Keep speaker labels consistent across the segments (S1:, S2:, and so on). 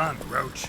S1: run, Roach.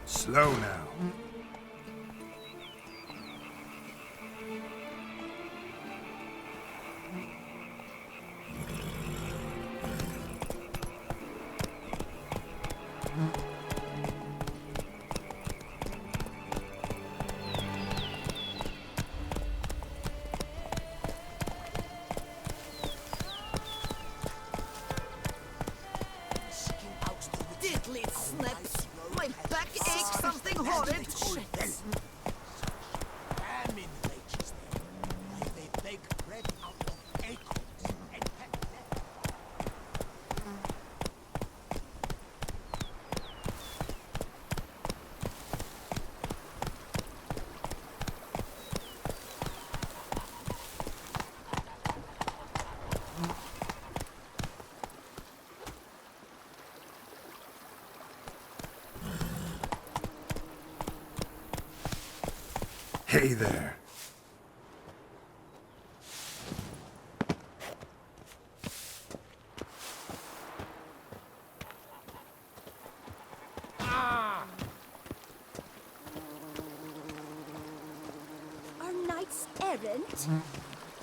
S1: Slow now.
S2: Diddly snaps! My back aches something horrid!
S3: Famine rages there, while they bake bread out of acorns and peck them.
S1: Hey there.
S4: Our knights errant?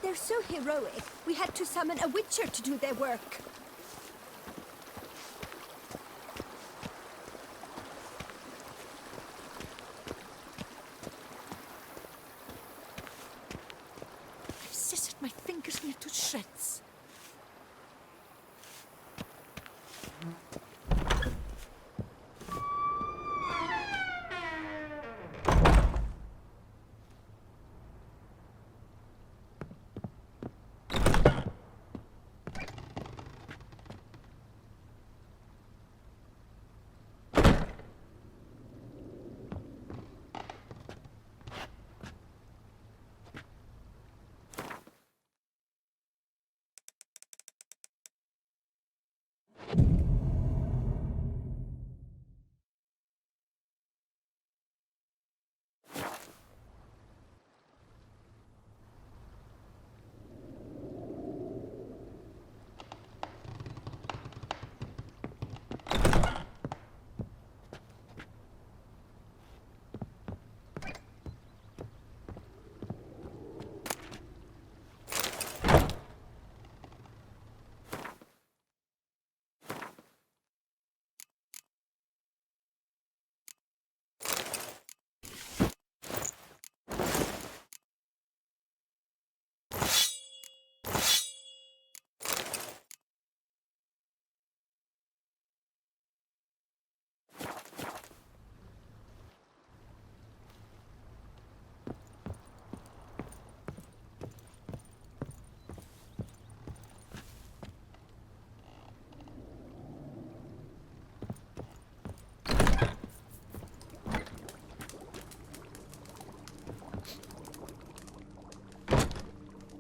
S4: They're so heroic, we had to summon a witcher to do their work. I've scissored my fingers near to shreds.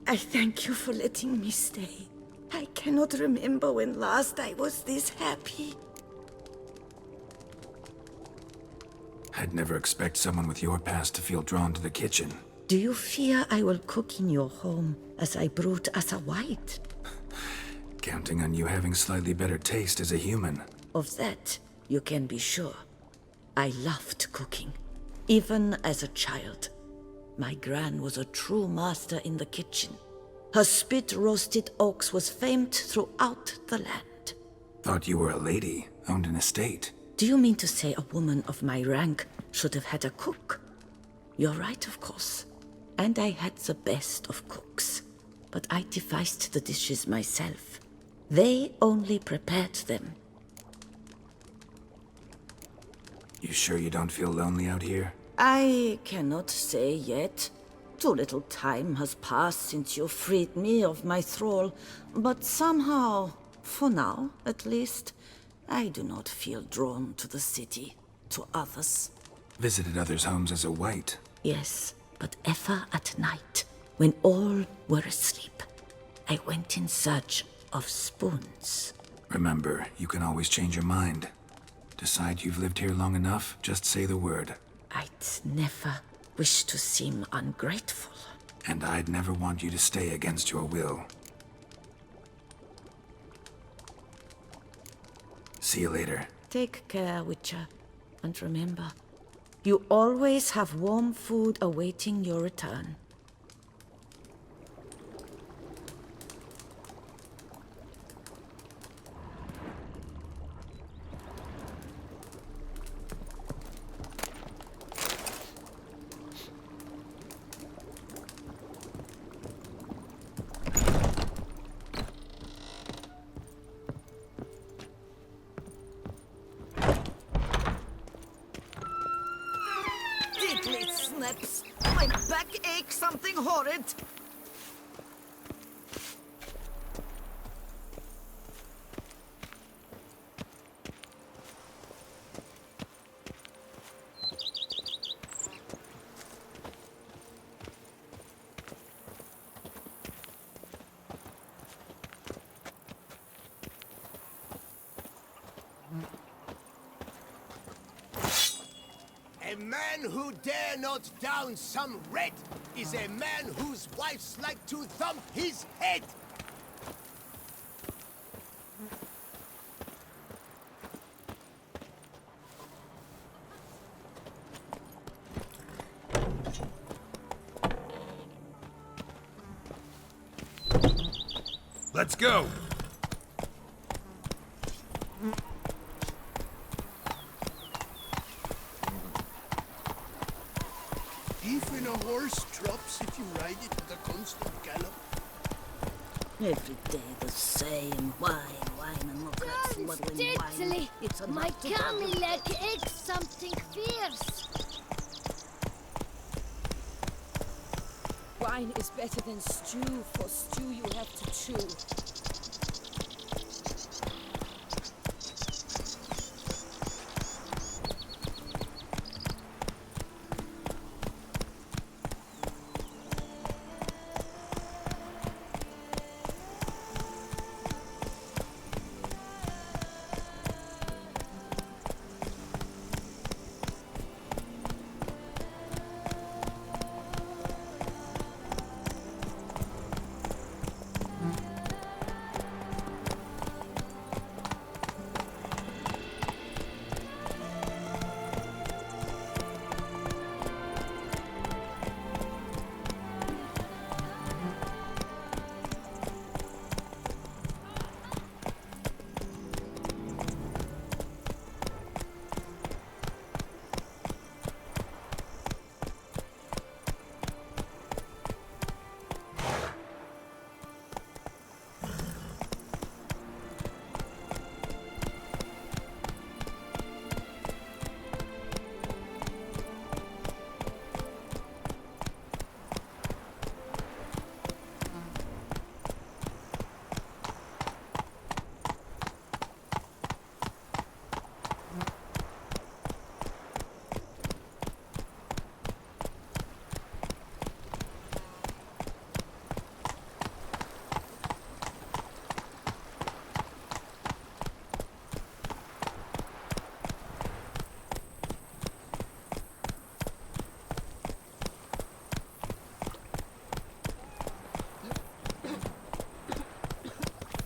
S2: I thank you for letting me stay. I cannot remember when last I was this happy.
S1: I'd never expect someone with your past to feel drawn to the kitchen.
S2: Do you fear I will cook in your home as I brewed as a white?
S1: Counting on you having slightly better taste as a human.
S2: Of that, you can be sure. I loved cooking, even as a child. My gran was a true master in the kitchen. Her spit-roasted oaks was famed throughout the land.
S1: Thought you were a lady, owned an estate.
S2: Do you mean to say a woman of my rank should have had a cook? You're right, of course. And I had the best of cooks, but I devised the dishes myself. They only prepared them.
S1: You sure you don't feel lonely out here?
S2: I cannot say yet. Too little time has passed since you freed me of my thrall, but somehow, for now at least, I do not feel drawn to the city, to others.
S1: Visited others' homes as a white.
S2: Yes, but ever at night, when all were asleep, I went in search of spoons.
S1: Remember, you can always change your mind. Decide you've lived here long enough, just say the word.
S2: I'd never wish to seem ungrateful.
S1: And I'd never want you to stay against your will. See you later.
S2: Take care, Witcher. And remember, you always have warm food awaiting your return. Diddly snaps! My back aches something horrid!
S3: A man who dare not down some red is a man whose wives like to thump his head.
S5: Let's go!
S3: Even a horse drops if you ride it at a constant gallop.
S2: Every day the same. Wine, and not that smuggling wine.
S6: Diddly!
S2: It's a
S6: My tummy aches something fierce.
S7: Wine is better than stew. For stew you have to chew.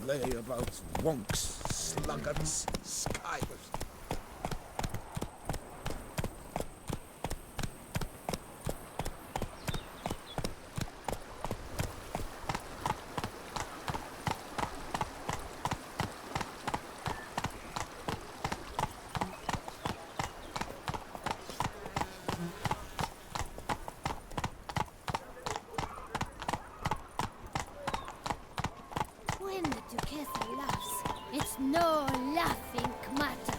S3: Lay about wonks, sluggards, skivers.
S6: no laughing matter.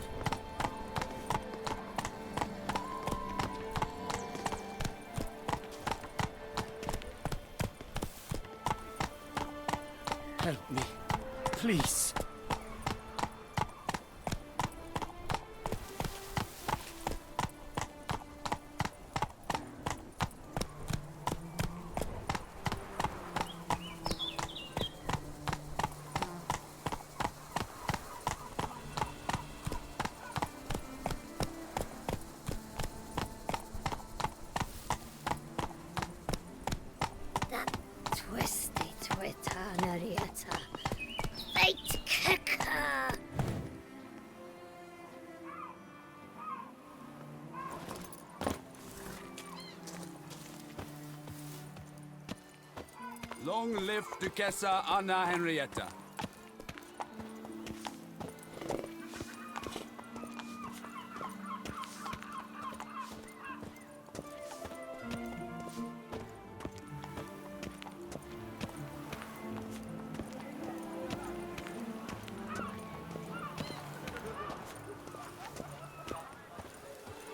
S3: Help me, please.
S6: That twisty twitter, Henrietta. Fate kicker!
S5: Long live Duchessa Anna Henrietta.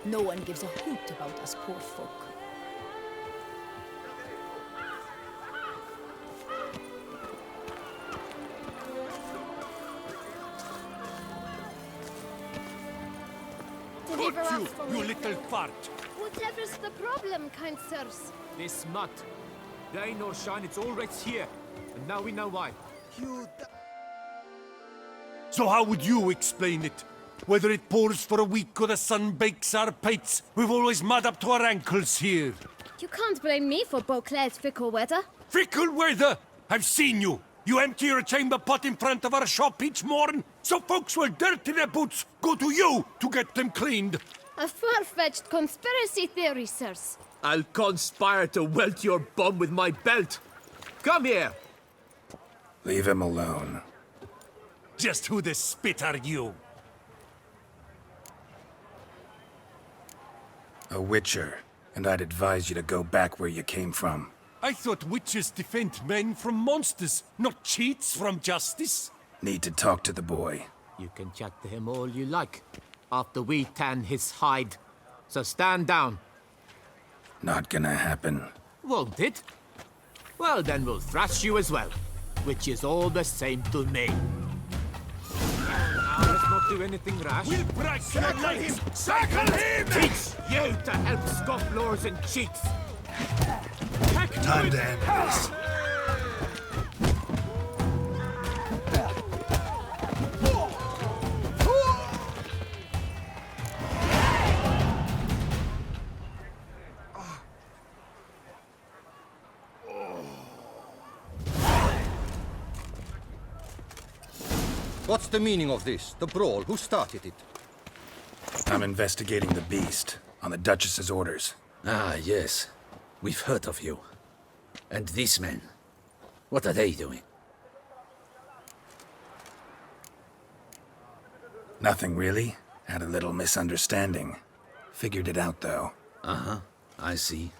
S7: No one gives a hoot about us poor folk.
S6: Deliver us from
S3: You
S6: it.
S3: little fart!
S6: Whatever's the problem, kind sirs?
S8: This mud. Rain or shine, it's all right here. And now we know why.
S3: So how would you explain it? Whether it pours for a week or the sun bakes our pates, we've always mud up to our ankles here.
S6: You can't blame me for Beauclair's fickle weather.
S3: Fickle weather! I've seen you! You empty your chamber pot in front of our shop each morn, so folks will dirty their boots, go to you to get them cleaned.
S6: A far-fetched conspiracy theory, sirs.
S8: I'll conspire to welt your bum with my belt. Come here.
S1: Leave him alone.
S3: Just who the spit are you?
S1: A witcher, and I'd advise you to go back where you came from.
S3: I thought witches defend men from monsters, not cheats from justice.
S1: Need to talk to the boy.
S8: You can chat to him all you like, after we tan his hide. So stand down.
S1: Not gonna happen.
S8: Won't it? Well, then we'll thrash you as well, which is all the same to me. Now, let's not do anything rash.
S3: We'll break your legs! Circle him!
S8: Teach you to help scofflaws and cheats.
S1: Time to end this.
S9: What's the meaning of this? The brawl? Who started it?
S1: I'm investigating the beast, on the Duchess's orders.
S10: Ah, yes. We've heard of you. And these men, what are they doing?
S1: Nothing really. Had a little misunderstanding. Figured it out, though.
S10: Uh-huh, I see.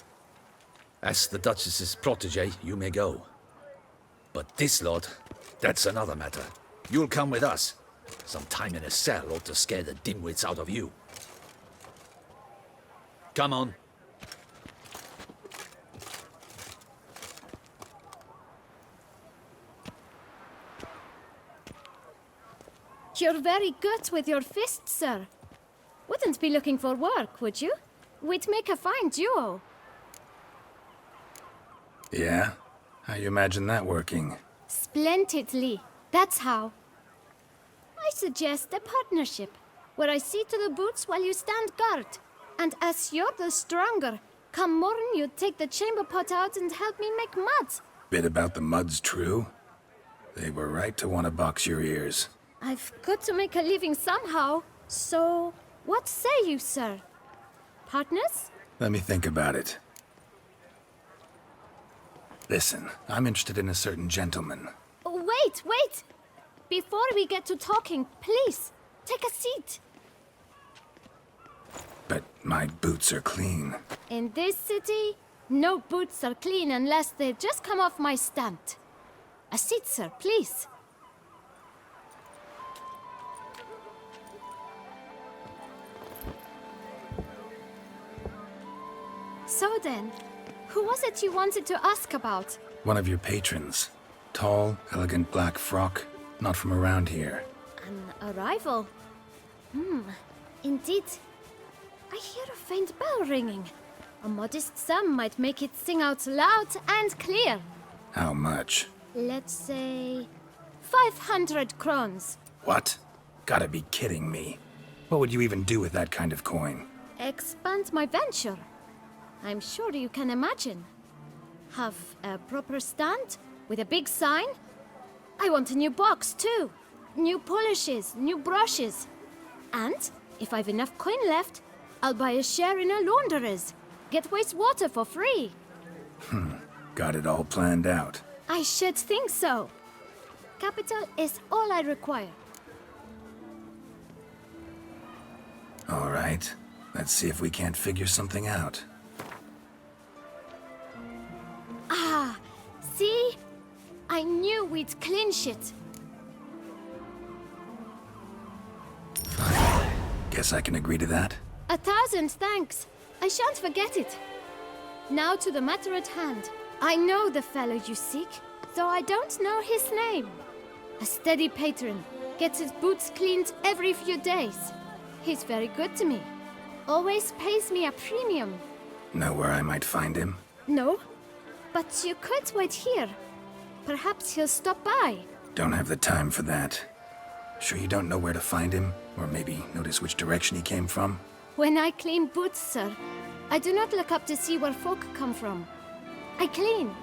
S10: As the Duchess's protege, you may go. But this lot, that's another matter. You'll come with us. Some time in a cell ought to scare the dimwits out of you. Come on.
S6: You're very good with your fists, sir. Wouldn't be looking for work, would you? We'd make a fine duo.
S1: Yeah? How you imagine that working?
S6: Splendidly. That's how. I suggest a partnership, where I see to the boots while you stand guard. And as you're the stronger, come morn you take the chamber pot out and help me make mud.
S1: Bit about the mud's true? They were right to want to box your ears.
S6: I've got to make a living somehow. So, what say you, sir? Partners?
S1: Let me think about it. Listen, I'm interested in a certain gentleman.
S6: Oh, wait! Before we get to talking, please, take a seat.
S1: But my boots are clean.
S6: In this city, no boots are clean unless they just come off my stand. A seat, sir, please. So then, who was it you wanted to ask about?
S1: One of your patrons. Tall, elegant black frock. Not from around here.
S6: An arrival? Indeed. I hear a faint bell ringing. A modest sum might make it sing out loud and clear.
S1: How much?
S6: Let's say 500 crowns.
S1: What? Gotta be kidding me. What would you even do with that kind of coin?
S6: Expand my venture. I'm sure you can imagine. Have a proper stand with a big sign. I want a new box too. New polishes, new brushes. And if I've enough coin left, I'll buy a share in a launderer's. Get wastewater for free.
S1: Got it all planned out.
S6: I should think so. Capital is all I require.
S1: All right. Let's see if we can't figure something out.
S6: Ah, see? I knew we'd clinch it.
S1: Fine. Guess I can agree to that.
S6: 1,000 thanks. I shan't forget it. Now to the matter at hand. I know the fellow you seek, though I don't know his name. A steady patron, gets his boots cleaned every few days. He's very good to me. Always pays me a premium.
S1: Know where I might find him?
S6: No, but you could wait here. Perhaps he'll stop by.
S1: Don't have the time for that. Sure you don't know where to find him? Or maybe notice which direction he came from?
S6: When I clean boots, sir, I do not look up to see where folk come from. I clean.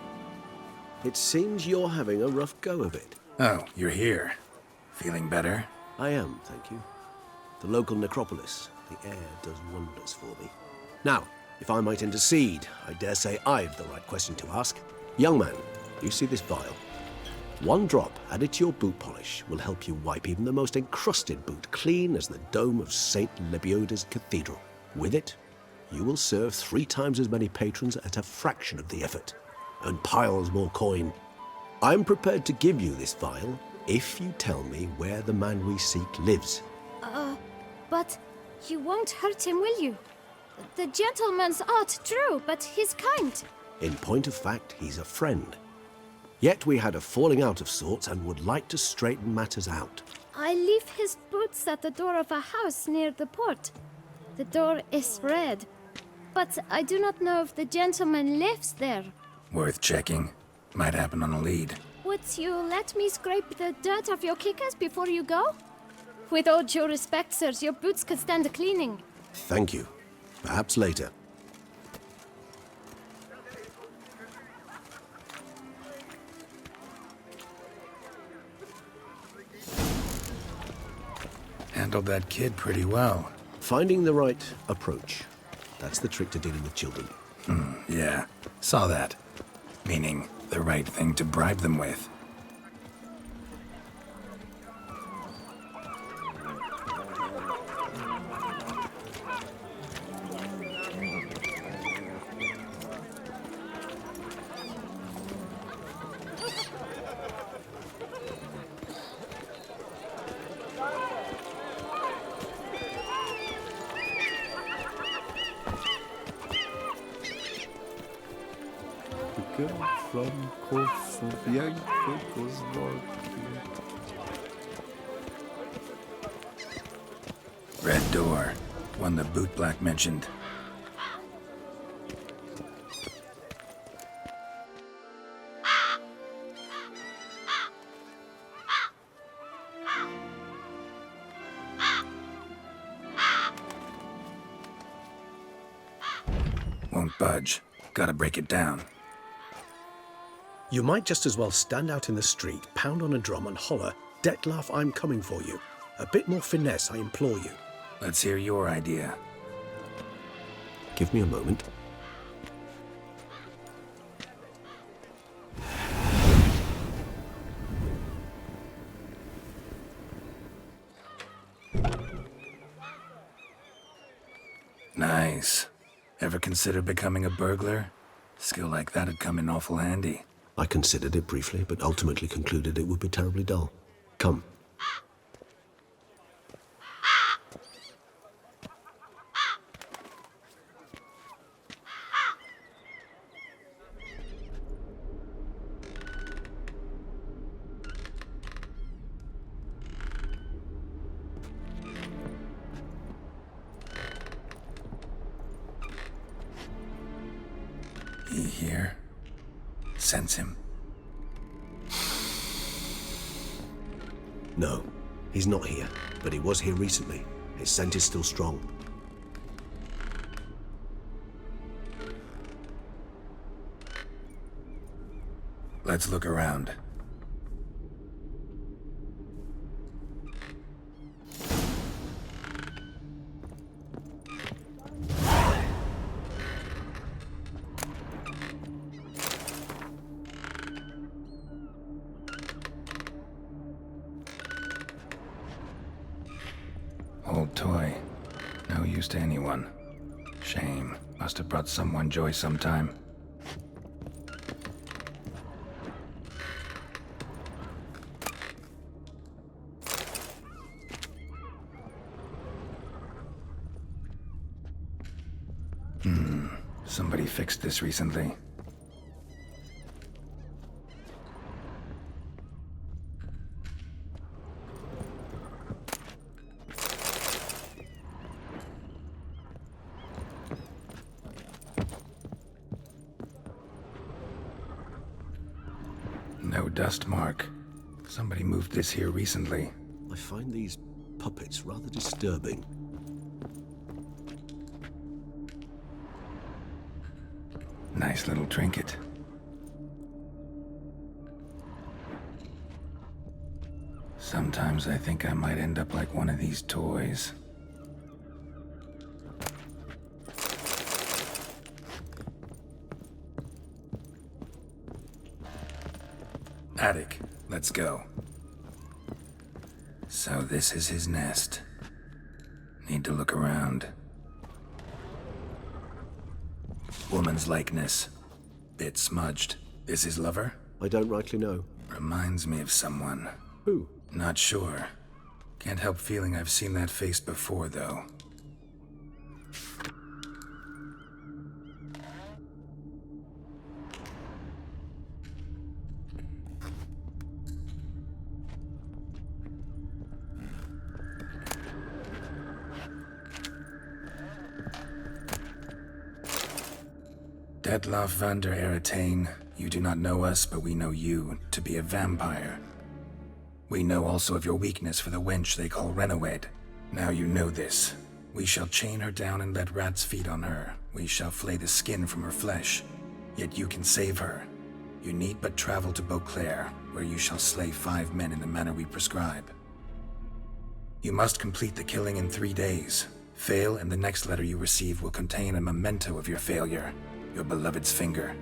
S11: It seems you're having a rough go of it.
S1: Oh, you're here. Feeling better?
S11: I am, thank you. The local necropolis. The air does wonders for me. Now, if I might intercede, I dare say I've the right question to ask. Young man, you see this vial? One drop added to your boot polish will help you wipe even the most encrusted boot clean as the dome of St. Lebioda's Cathedral. With it, you will serve 3 times as many patrons at a fraction of the effort, and piles more coin. I'm prepared to give you this vial if you tell me where the man we seek lives.
S6: But you won't hurt him, will you? The gentleman's art, true, but he's kind.
S11: In point of fact, he's a friend. Yet we had a falling out of sorts and would like to straighten matters out.
S6: I leave his boots at the door of a house near the port. The door is red, but I do not know if the gentleman lives there.
S1: Worth checking. Might happen on a lead.
S6: Would you let me scrape the dirt off your kickers before you go? With all due respect, sirs, your boots could stand a cleaning.
S11: Thank you. Perhaps later.
S1: Handled that kid pretty well.
S11: Finding the right approach. That's the trick to dealing with children.
S1: Yeah, saw that. Meaning, the right thing to bribe them with. Red door. One the boot black mentioned. Won't budge. Gotta break it down.
S12: You might just as well stand out in the street, pound on a drum and holler, "Detlef, I'm coming for you." A bit more finesse, I implore you.
S1: Let's hear your idea.
S11: Give me a moment.
S1: Nice. Ever consider becoming a burglar? Skill like that'd come in awful handy.
S11: I considered it briefly, but ultimately concluded it would be terribly dull. Come.
S1: He here? Sense him.
S11: No, he's not here, but he was here recently. His scent is still strong.
S1: Let's look around. Old toy. No use to anyone. Shame. Must have brought someone joy sometime. Somebody fixed this recently. No dust mark. Somebody moved this here recently.
S11: I find these puppets rather disturbing.
S1: Nice little trinket. Sometimes I think I might end up like one of these toys. Attic, let's go. So this is his nest. Need to look around. Woman's likeness. Bit smudged. This his lover?
S11: I don't rightly know.
S1: Reminds me of someone.
S11: Who?
S1: Not sure. Can't help feeling I've seen that face before, though. Detlaff van der Eretain, you do not know us, but we know you to be a vampire. We know also of your weakness for the wench they call Renawed. Now you know this. We shall chain her down and let rats feed on her. We shall flay the skin from her flesh. Yet you can save her. You need but travel to Beauclair, where you shall slay 5 men in the manner we prescribe. You must complete the killing in 3 days. Fail, and the next letter you receive will contain a memento of your failure. Your beloved's finger.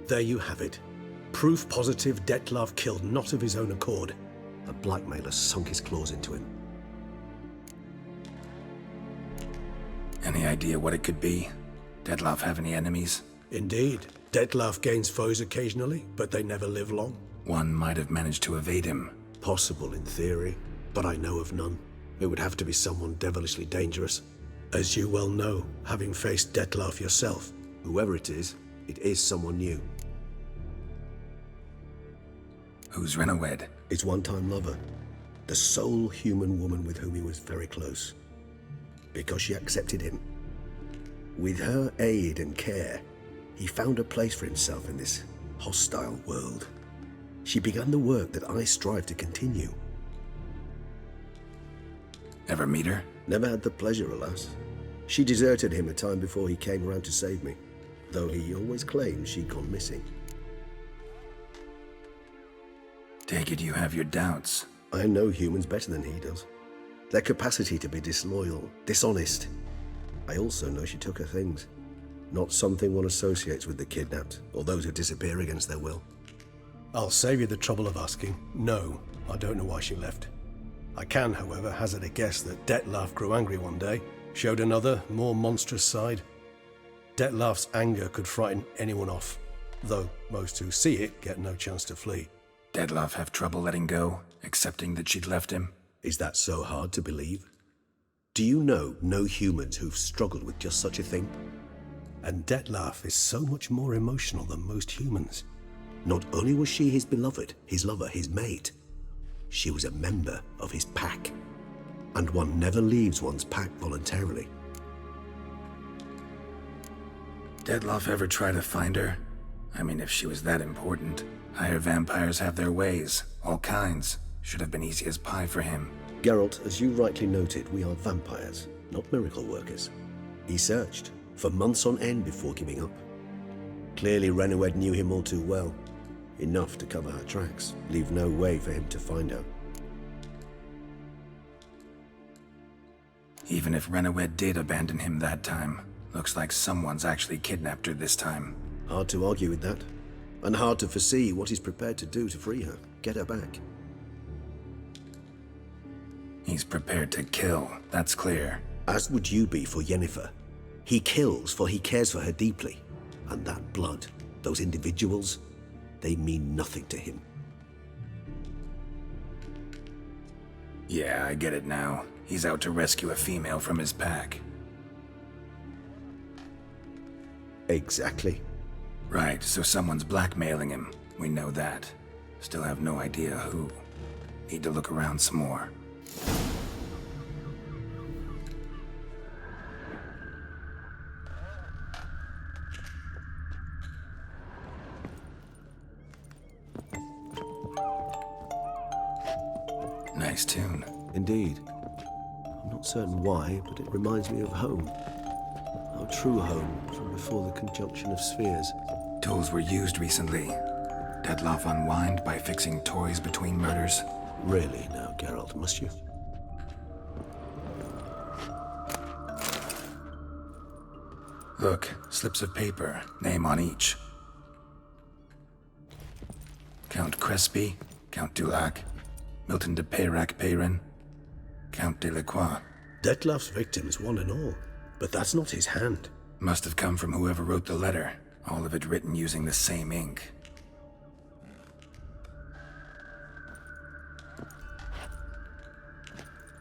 S12: There you have it. Proof positive Detlaff killed not of his own accord.
S11: The blackmailer sunk his claws into him.
S1: Any idea what it could be? Detlaff have any enemies?
S12: Indeed. Detlaff gains foes occasionally, but they never live long.
S1: One might have managed to evade him.
S11: Possible in theory, but I know of none. It would have to be someone devilishly dangerous.
S12: As you well know, having faced Detlaff yourself.
S11: Whoever it is someone new.
S1: Who's Renawed?
S11: His one-time lover. The sole human woman with whom he was very close. Because she accepted him. With her aid and care, he found a place for himself in this hostile world. She began the work that I strive to continue.
S1: Ever meet her?
S11: Never had the pleasure, alas. She deserted him a time before he came around to save me, though he always claimed she'd gone missing.
S1: Take it you have your doubts.
S11: I know humans better than he does. Their capacity to be disloyal, dishonest. I also know she took her things. Not something one associates with the kidnapped, or those who disappear against their will.
S12: I'll save you the trouble of asking. No, I don't know why she left. I can, however, hazard a guess that Detlaff grew angry one day, showed another, more monstrous side. Detlaff's anger could frighten anyone off, though most who see it get no chance to flee.
S1: Detlaff have trouble letting go, accepting that she'd left him?
S11: Is that so hard to believe? Do you know no humans who've struggled with just such a thing?
S12: And Detlaff is so much more emotional than most humans.
S11: Not only was she his beloved, his lover, his mate, she was a member of his pack. And one never leaves one's pack voluntarily.
S1: Dettlaff ever try to find her? I mean, if she was that important. Higher vampires have their ways, all kinds. Should have been easy as pie for him.
S11: Geralt, as you rightly noted, we are vampires, not miracle workers. He searched for months on end before giving up. Clearly, Renoed knew him all too well. Enough to cover her tracks, leave no way for him to find her.
S1: Even if Renoed did abandon him that time, looks like someone's actually kidnapped her this time.
S11: Hard to argue with that. And hard to foresee what he's prepared to do to free her, get her back.
S1: He's prepared to kill, that's clear.
S11: As would you be for Yennefer. He kills for he cares for her deeply. And that blood, those individuals, they mean nothing to him.
S1: Yeah, I get it now. He's out to rescue a female from his pack.
S11: Exactly.
S1: Right, so someone's blackmailing him. We know that. Still have no idea who. Need to look around some more. Nice tune.
S11: Indeed. I'm not certain why, but it reminds me of home. Our true home from before the conjunction of spheres.
S1: Tools were used recently. Dettlaff unwind by fixing toys between murders.
S11: Really now, Geralt, must you?
S1: Look, slips of paper, name on each. Count Crespi, Count Dulac, Milton de Peyrac-Peyrin, Count Delacroix.
S12: Dettlaff's victims, one and all. But that's not his hand.
S1: Must have come from whoever wrote the letter. All of it written using the same ink.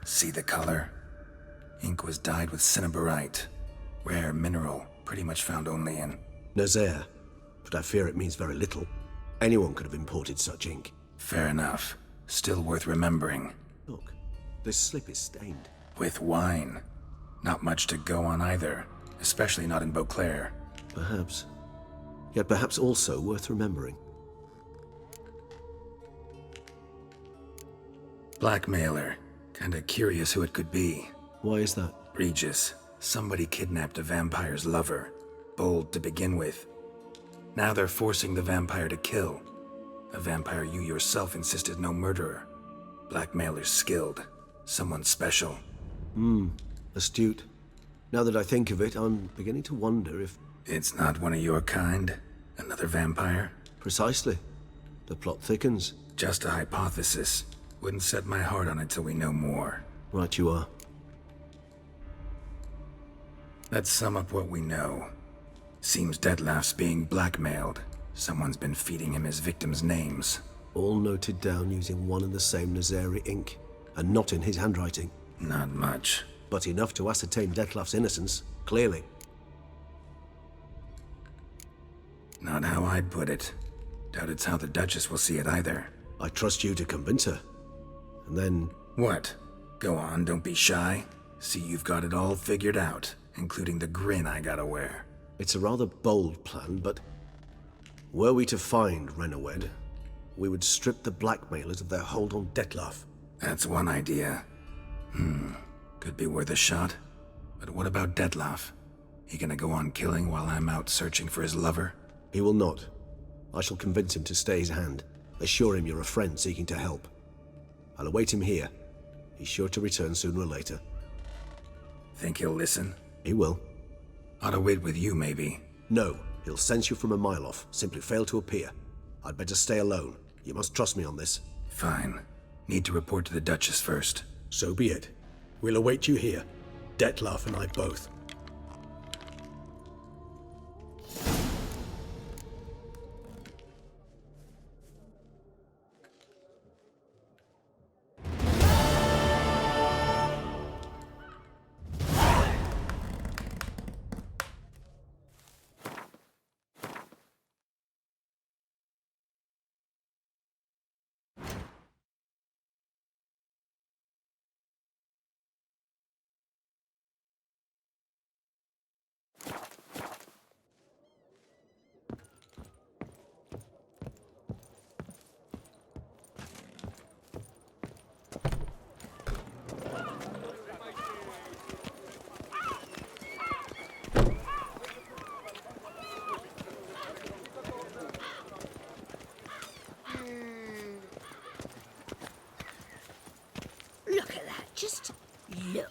S1: See the color? Ink was dyed with cinnabarite. Rare mineral, pretty much found only in...
S11: Nazaire. But I fear it means very little. Anyone could have imported such ink.
S1: Fair enough. Still worth remembering.
S11: Look, this slip is stained.
S1: With wine. Not much to go on either. Especially not in Beauclair.
S11: Perhaps. Yet perhaps also worth remembering.
S1: Blackmailer. Kinda curious who it could be.
S11: Why is that?
S1: Regis. Somebody kidnapped a vampire's lover. Bold to begin with. Now they're forcing the vampire to kill. A vampire you yourself insisted no murderer. Blackmailer's skilled. Someone special.
S11: Astute. Now that I think of it, I'm beginning to wonder if...
S1: It's not one of your kind? Another vampire?
S11: Precisely. The plot thickens.
S1: Just a hypothesis. Wouldn't set my heart on it till we know more.
S11: Right you are.
S1: Let's sum up what we know. Seems Dettlaff's being blackmailed. Someone's been feeding him his victims' names.
S11: All noted down using one and the same Nazari ink, and not in his handwriting.
S1: Not much.
S11: But enough to ascertain Dettlaff's innocence, clearly.
S1: Not how I'd put it. Doubt it's how the Duchess will see it either.
S11: I trust you to convince her. And then...
S1: What? Go on, don't be shy. See you've got it all figured out, including the grin I gotta wear.
S11: It's a rather bold plan, but... Were we to find Renoed, we would strip the blackmailers of their hold on Dettlaff.
S1: That's one idea. Could be worth a shot. But what about Dettlaff? He gonna go on killing while I'm out searching for his lover?
S11: He will not. I shall convince him to stay his hand. Assure him you're a friend seeking to help. I'll await him here. He's sure to return sooner or later.
S1: Think he'll listen?
S11: He will.
S1: Ought to wait with you, maybe.
S11: No, he'll sense you from a mile off. Simply fail to appear. I'd better stay alone. You must trust me on this.
S1: Fine. Need to report to the Duchess first.
S12: So be it. We'll await you here. Dettlaff and I both.
S2: Look.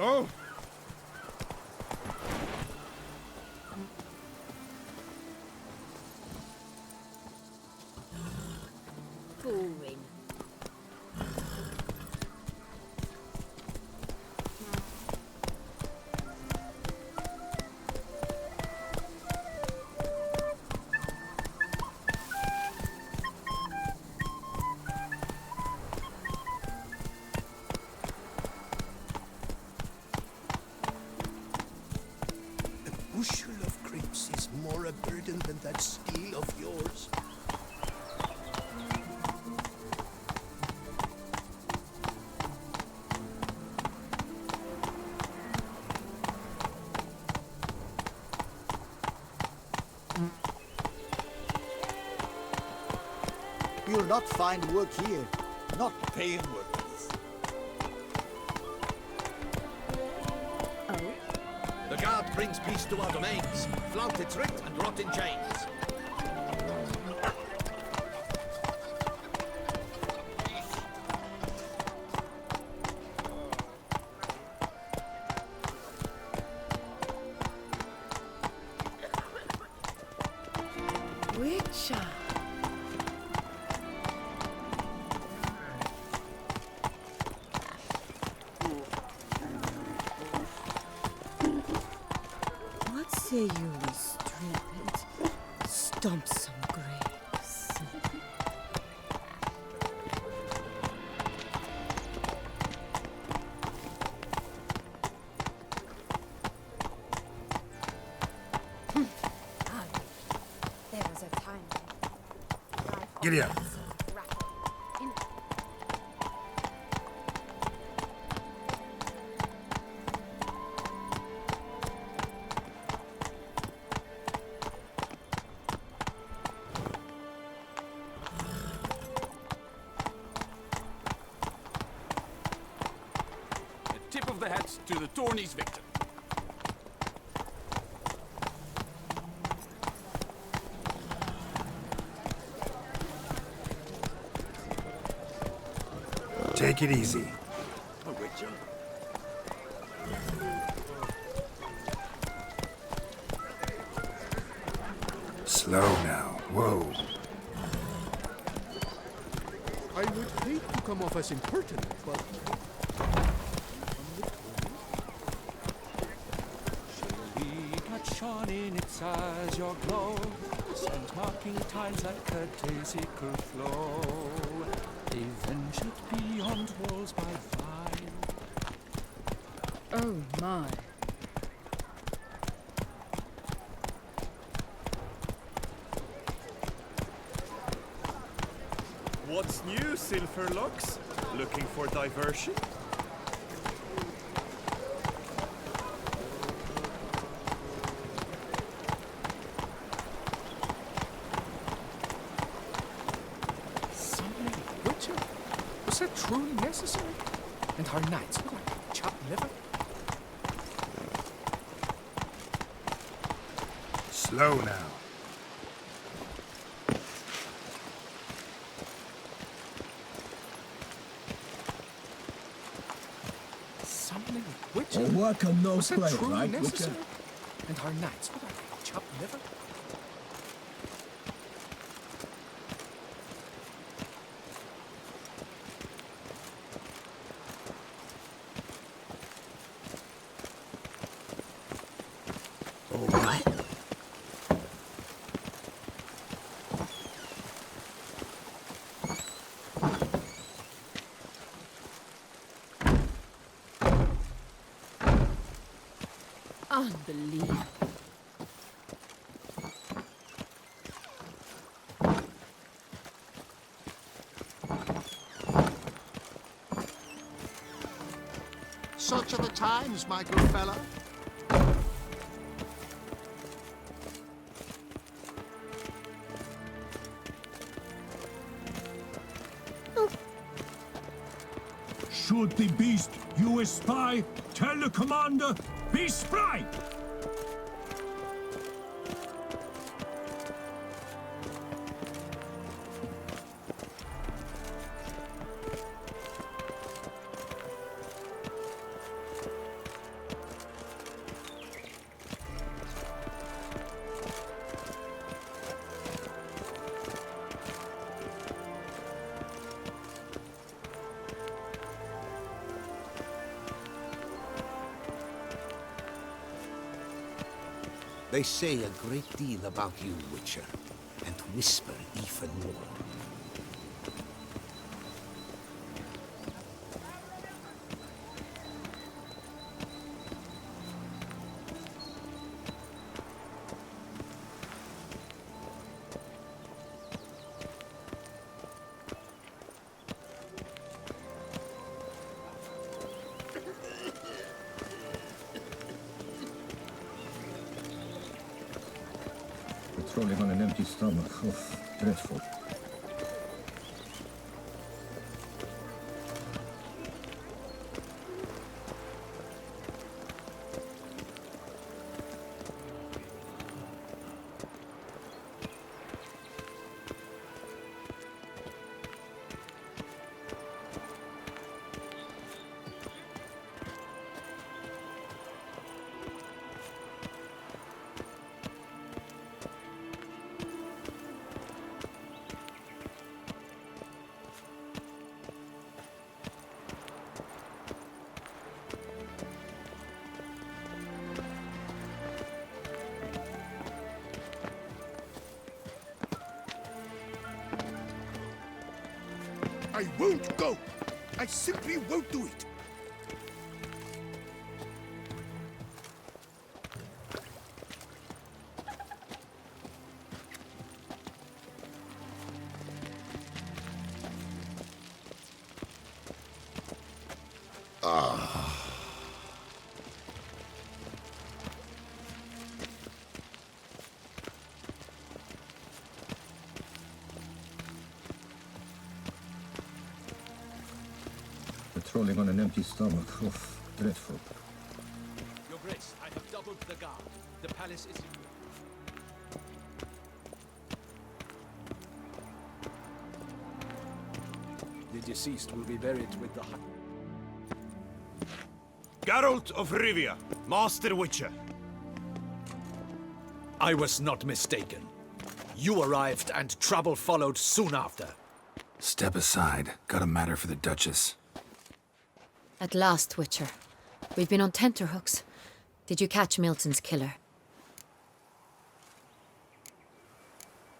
S3: Oh!
S2: Boring.
S11: A bushel of grapes is more a burden than that steel of yours.
S13: You'll not find work here. Not paying workers.
S10: The guard brings peace to our domains. Flout its writ and rot in chains.
S2: Witcher. What say you we strip it? Stomp some grapes.
S4: There was a time.
S1: Giddy up.
S5: A tip of the hat to the tourney's victor.
S1: Take it easy.
S11: A witcher?
S1: Slow now. Whoa.
S11: I would hate to come off as impertinent, but...
S14: Not shone in its eyes your glow, sent marking times like a daisical flow. They ventured beyond walls by vine.
S7: Oh my.
S15: What's new, Silverlocks? Looking for diversion?
S14: Summoning a witcher? Was that truly necessary? And our knights were like chopped liver?
S1: Slow now.
S14: Summoning a witcher?
S16: work on no
S14: Was that
S16: play,
S14: truly
S16: right,
S14: necessary?
S16: Witcher?
S14: And our knights were like chopped liver?
S2: All right.
S7: Unbelievable.
S16: such are the times, my good fellow.
S3: Should the beast you espy tell the commander, be spry!
S16: They say a great deal about you, Witcher, and whisper even more.
S17: Patrolling on an empty stomach. Oh, dreadful.
S3: I won't go! I simply won't do it!
S17: Patrolling on an empty stomach. Oh, dreadful.
S8: Your Grace, I have doubled the guard. The palace is...
S5: The deceased will be buried with the...
S15: Geralt of Rivia, Master Witcher.
S10: I was not mistaken. You arrived and trouble followed soon after.
S1: Step aside. Got a matter for the Duchess.
S18: At last, Witcher. We've been on tenterhooks. Did you catch Milton's killer?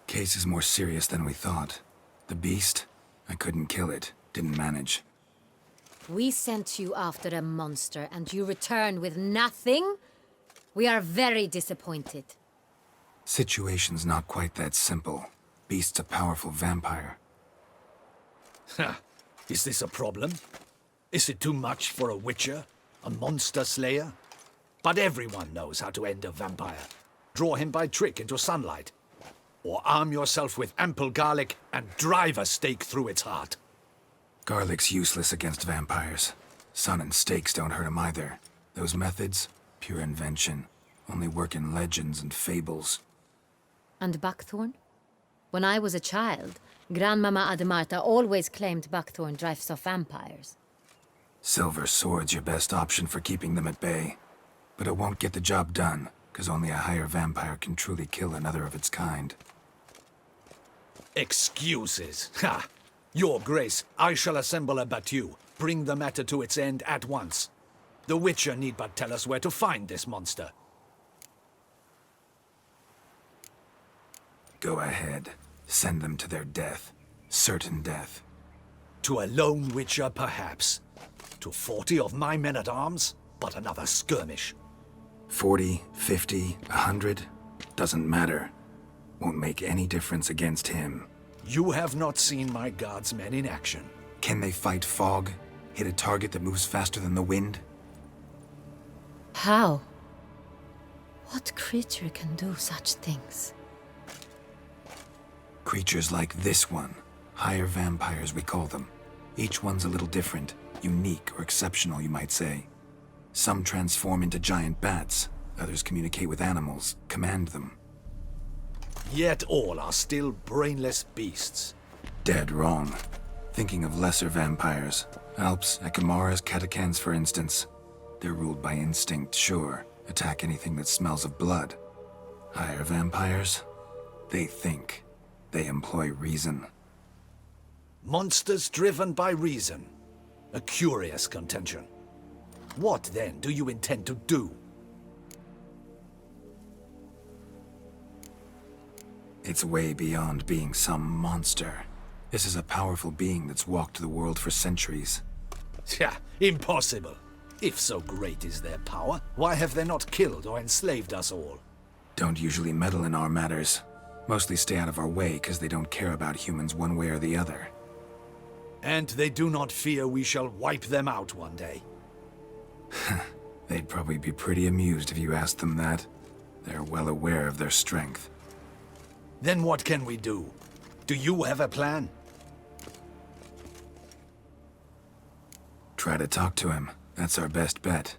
S1: Case is more serious than we thought. The beast? I couldn't kill it. Didn't manage.
S18: We sent you after a monster, and you return with nothing? We are very disappointed.
S1: Situation's not quite that simple. Beast's a powerful vampire.
S10: Ha! Is this a problem? Is it too much for a Witcher? A monster slayer? But everyone knows how to end a vampire. Draw him by trick into sunlight. Or arm yourself with ample garlic and drive a stake through its heart.
S1: Garlic's useless against vampires. Sun and stakes don't hurt him either. Those methods, pure invention. Only work in legends and fables.
S18: And buckthorn? When I was a child, Grandmama Ademarta always claimed buckthorn drives off vampires.
S1: Silver sword's your best option for keeping them at bay. But it won't get the job done, because only a higher vampire can truly kill another of its kind.
S10: Excuses. Ha! Your Grace, I shall assemble a battue. Bring the matter to its end at once. The Witcher need but tell us where to find this monster.
S1: Go ahead. Send them to their death. Certain death.
S10: To a lone Witcher, perhaps. To 40 of my men-at-arms, but another skirmish.
S1: 40, 50, 100, doesn't matter. Won't make any difference against him.
S10: You have not seen my guardsmen in action.
S1: Can they fight fog? Hit a target that moves faster than the wind?
S18: How? What creature can do such things?
S1: Creatures like this one. Higher vampires, we call them. Each one's a little different. Unique or exceptional, you might say. Some transform into giant bats. Others communicate with animals, command them.
S10: Yet all are still brainless beasts.
S1: Dead wrong. Thinking of lesser vampires. Alps, Ekamaras, Catacans, for instance. They're ruled by instinct, sure. Attack anything that smells of blood. Higher vampires? They think. They employ reason.
S10: Monsters driven by reason. A curious contention. What, then, do you intend to do?
S1: It's way beyond being some monster. This is a powerful being that's walked the world for centuries.
S10: Yeah, impossible. If so great is their power, why have they not killed or enslaved us all?
S1: Don't usually meddle in our matters. Mostly stay out of our way because they don't care about humans one way or the other.
S10: And they do not fear we shall wipe them out one day.
S1: They'd probably be pretty amused if you asked them that. They're well aware of their strength.
S10: Then what can we do? Do you have a plan?
S1: Try to talk to him. That's our best bet.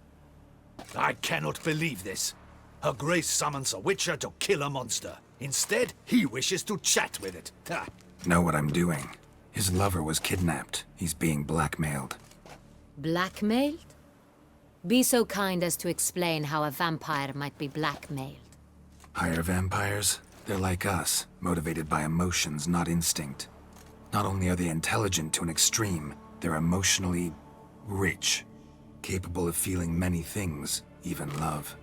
S10: I cannot believe this. Her Grace summons a witcher to kill a monster. Instead, he wishes to chat with it. Ha.
S1: Know what I'm doing. His lover was kidnapped. He's being blackmailed.
S18: Blackmailed? Be so kind as to explain how a vampire might be blackmailed.
S1: Higher vampires? They're like us, motivated by emotions, not instinct. Not only are they intelligent to an extreme, they're emotionally rich. Capable of feeling many things, even love.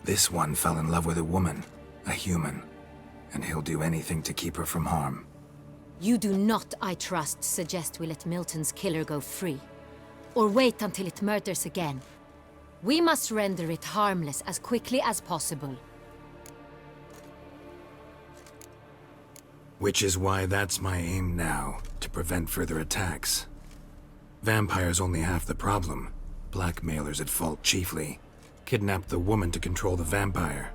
S1: This one fell in love with a woman, a human, and he'll do anything to keep her from harm.
S18: You do not, I trust, suggest we let Milton's killer go free. Or wait until it murders again. We must render it harmless as quickly as possible.
S1: Which is why that's my aim now, to prevent further attacks. Vampires only half the problem. Blackmailers at fault chiefly. Kidnapped the woman to control the vampire.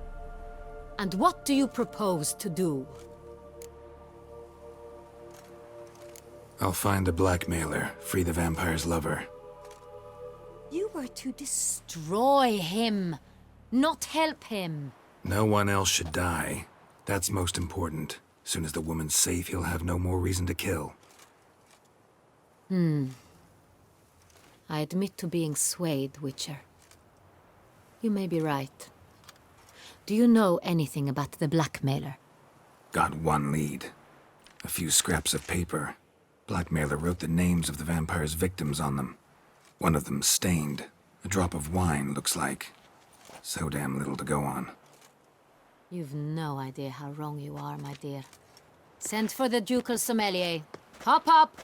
S18: And what do you propose to do?
S1: I'll find the blackmailer, free the vampire's lover.
S18: You were to destroy him, not help him.
S1: No one else should die. That's most important. Soon as the woman's safe, he'll have no more reason to kill.
S18: I admit to being swayed, Witcher. You may be right. Do you know anything about the blackmailer?
S1: Got one lead. A few scraps of paper. Blackmailer wrote the names of the vampire's victims on them. One of them stained. A drop of wine, looks like. So damn little to go on.
S18: You've no idea how wrong you are, my dear. Send for the ducal sommelier. Hop, hop!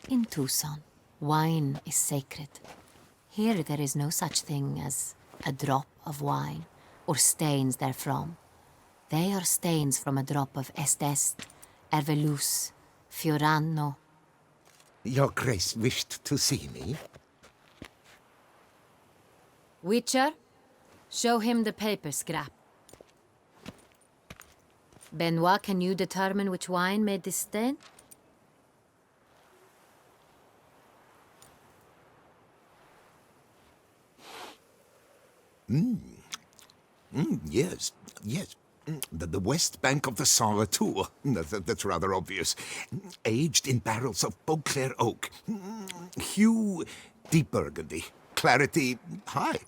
S18: In Tucson, wine is sacred. Here there is no such thing as a drop of wine, or stains therefrom. They are stains from a drop of Est, Ervelus, Fiorano.
S16: Your Grace wished to see me?
S18: Witcher, show him the paper scrap. Benoit, can you determine which wine made this stain?
S16: Yes, yes. The west bank of the Saint Latour. That's rather obvious. Aged in barrels of Beauclair oak. Hue, deep burgundy. Clarity, high.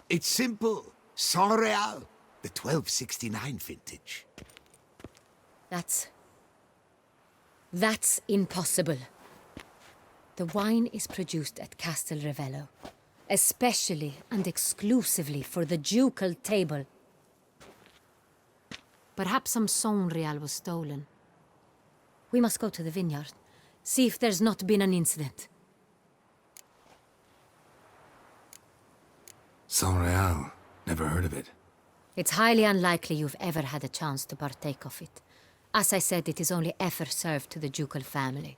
S16: It's simple. Saint Real, the 1269 vintage.
S18: That's impossible. The wine is produced at Castel Revello, especially and exclusively for the ducal table. Perhaps some Saint Real was stolen. We must go to the vineyard, see if there's not been an incident.
S1: Saint Real. Never heard of it.
S18: It's highly unlikely you've ever had a chance to partake of it. As I said, it is only ever served to the ducal family.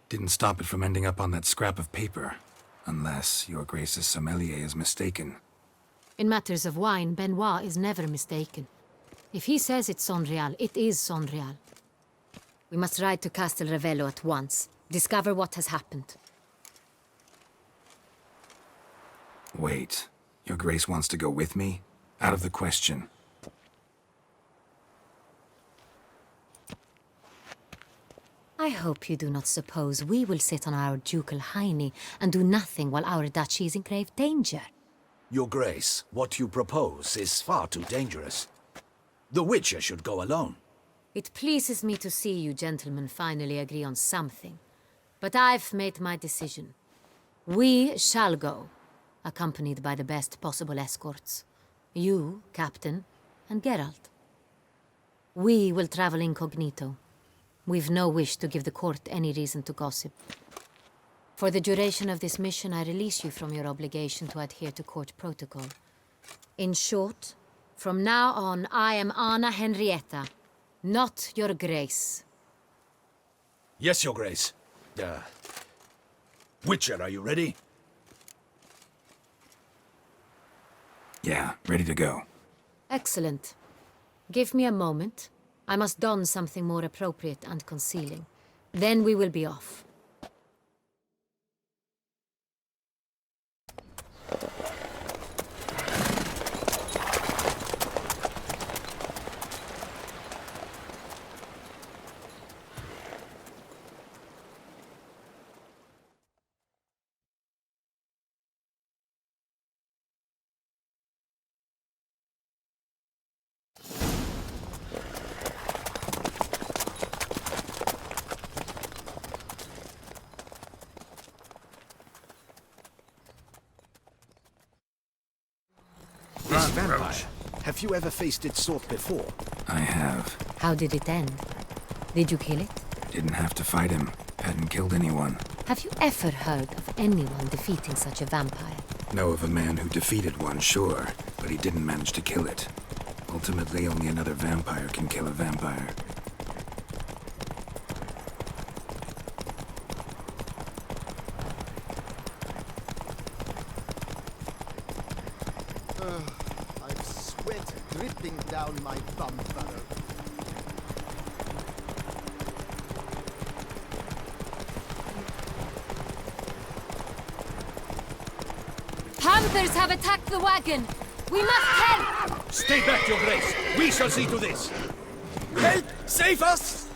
S1: Didn't stop it from ending up on that scrap of paper. Unless your Grace's sommelier is mistaken.
S18: In matters of wine, Benoit is never mistaken. If he says it's Sonreal, it is Sonreal. We must ride to Castel Revello at once. Discover what has happened.
S1: Wait. Your Grace wants to go with me? Out of the question.
S18: I hope you do not suppose we will sit on our ducal hiney and do nothing while our duchy is in grave danger.
S10: Your Grace, what you propose is far too dangerous. The Witcher should go alone.
S18: It pleases me to see you gentlemen finally agree on something. But I've made my decision. We shall go, accompanied by the best possible escorts. You, Captain, and Geralt. We will travel incognito. We've no wish to give the court any reason to gossip. For the duration of this mission, I release you from your obligation to adhere to court protocol. In short, from now on, I am Anna Henrietta, not your Grace.
S10: Yes, Your Grace. Witcher, are you ready?
S1: Yeah, ready to go.
S18: Excellent. Give me a moment. I must don something more appropriate and concealing. Then we will be off.
S11: This vampire, have you ever faced its sort before?
S1: I have.
S18: How did it end? Did you kill it?
S1: Didn't have to fight him. Hadn't killed anyone.
S18: Have you ever heard of anyone defeating such a vampire?
S1: Know of a man who defeated one, sure, but he didn't manage to kill it. Ultimately, only another vampire can kill a vampire.
S13: I've sweat dripping down my bum furrow.
S18: Panthers have attacked the wagon! We must help!
S10: Stay back, Your Grace. We shall see to this. Help! Save us!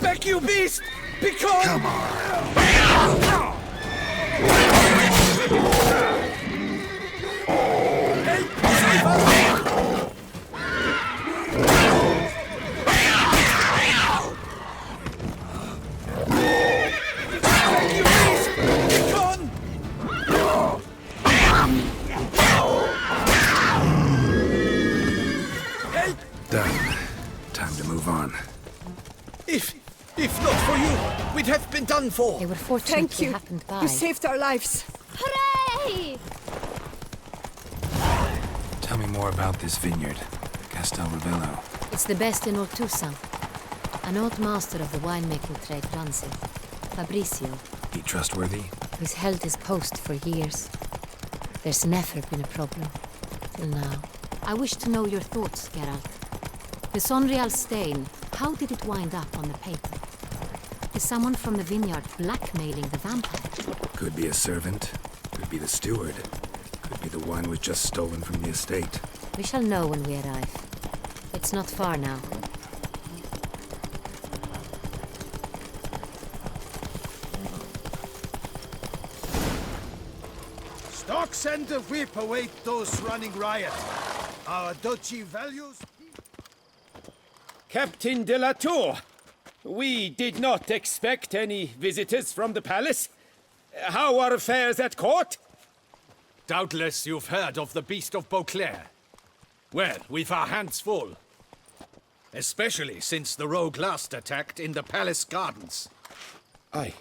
S10: Back, you beast! Because... Come on!
S1: Done. Time to move on.
S10: If not for you, we'd have been done for.
S18: They were fortunate
S7: Thank you.
S18: happened by.
S7: You saved our lives.
S6: Hooray!
S1: Tell me more about this vineyard, Castel Revello.
S18: It's the best in Ortusa. An old master of the winemaking trade runs it. Fabrizio.
S1: He trustworthy?
S18: He's held his post for years. There's never been a problem. Till now. I wish to know your thoughts, Geralt. The Sonreal stain, how did it wind up on the paper? Is someone from the vineyard blackmailing the vampire?
S1: Could be a servant. Could be the steward. Could be the wine was just stolen from the estate.
S18: We shall know when we arrive. It's not far now.
S13: Stocks and the whip await those running riot. Our duchy values...
S15: Captain de la Tour, we did not expect any visitors from the palace. How are affairs at court?
S8: Doubtless you've heard of the Beast of Beauclair. Well, we've our hands full. Especially since the rogue last attacked in the palace gardens.
S15: I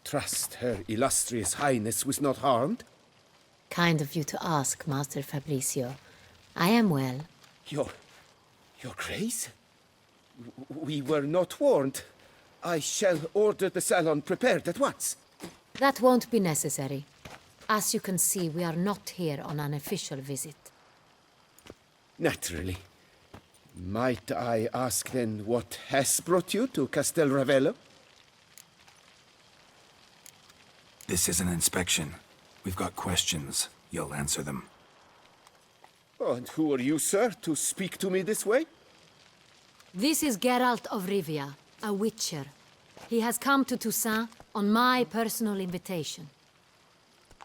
S15: trust Her Illustrious Highness was not harmed?
S18: Kind of you to ask, Master Fabrizio. I am well.
S15: Your Grace? We were not warned. I shall order the salon prepared at once.
S18: That won't be necessary. As you can see, we are not here on an official visit.
S15: Naturally. Might I ask then what has brought you to Castel Ravello?
S1: This is an inspection. We've got questions. You'll answer them.
S15: Oh, and who are you, sir, to speak to me this way?
S18: This is Geralt of Rivia, a witcher. He has come to Toussaint on my personal invitation.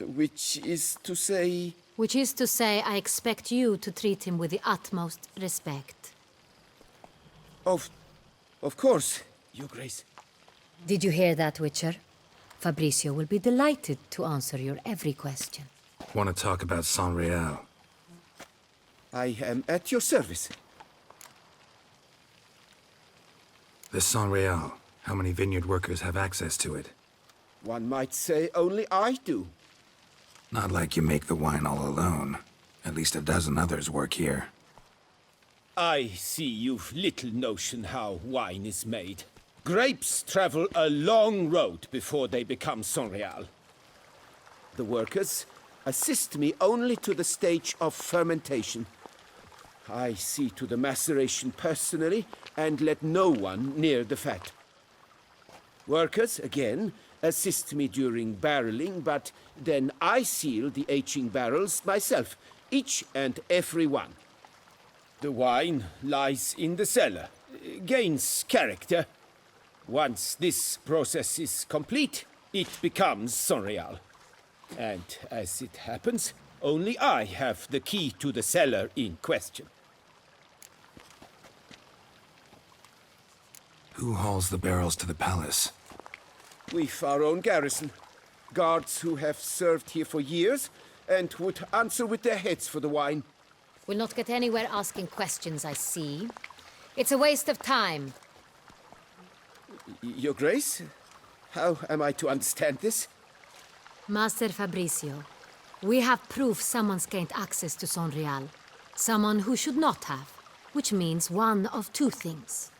S15: Which is to say...
S18: Which is to say, I expect you to treat him with the utmost respect.
S15: Of course, Your Grace.
S18: Did you hear that, Witcher? Fabricio will be delighted to answer your every question.
S1: Want to talk about San Real?
S15: I am at your service.
S1: The San Real. How many vineyard workers have access to it?
S15: One might say only I do.
S1: Not like you make the wine all alone. At least a dozen others work here.
S15: I see you've little notion how wine is made. Grapes travel a long road before they become San Real. The workers assist me only to the stage of fermentation. I see to the maceration personally and let no one near the fat. Workers, again, assist me during barreling, but then I seal the aging barrels myself, each and every one. The wine lies in the cellar, gains character. Once this process is complete, it becomes San Real. And as it happens, only I have the key to the cellar in question.
S1: Who hauls the barrels to the palace?
S15: We've our own garrison. Guards who have served here for years and would answer with their heads for the wine.
S18: We'll not get anywhere asking questions, I see. It's a waste of time.
S15: Your Grace? How am I to understand this?
S18: Master Fabricio, we have proof someone's gained access to San Real. Someone who should not have, which means one of two things.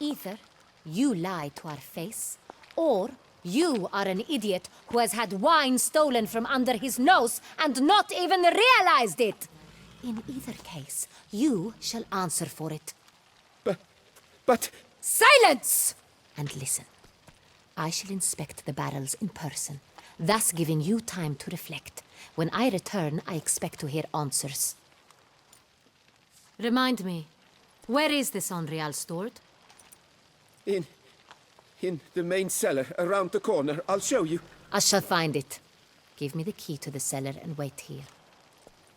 S18: Either you lie to our face, or you are an idiot who has had wine stolen from under his nose and not even realized it. In either case, you shall answer for it.
S15: But...
S18: Silence! And listen. I shall inspect the barrels in person, thus giving you time to reflect. When I return, I expect to hear answers. Remind me, where is the San Real stored?
S15: In the main cellar, around the corner. I'll show you.
S18: I shall find it. Give me the key to the cellar and wait here.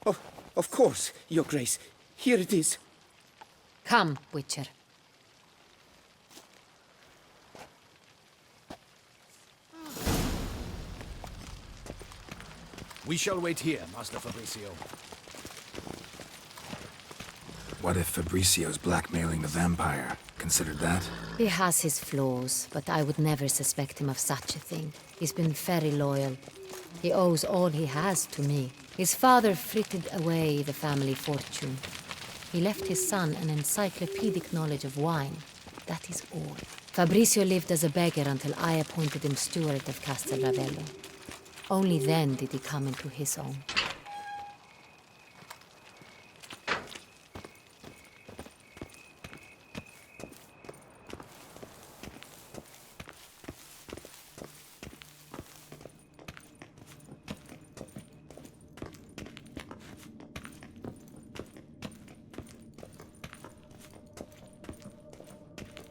S15: Oh, of course, Your Grace. Here it is.
S18: Come, Witcher.
S8: We shall wait here, Master Fabricio.
S1: What if Fabricio's blackmailing the vampire? Considered that?
S18: He has his flaws, but I would never suspect him of such a thing. He's been very loyal. He owes all he has to me. His father frittered away the family fortune. He left his son an encyclopedic knowledge of wine. That is all. Fabricio lived as a beggar until I appointed him steward of Castel Ravello. Only then did he come into his own.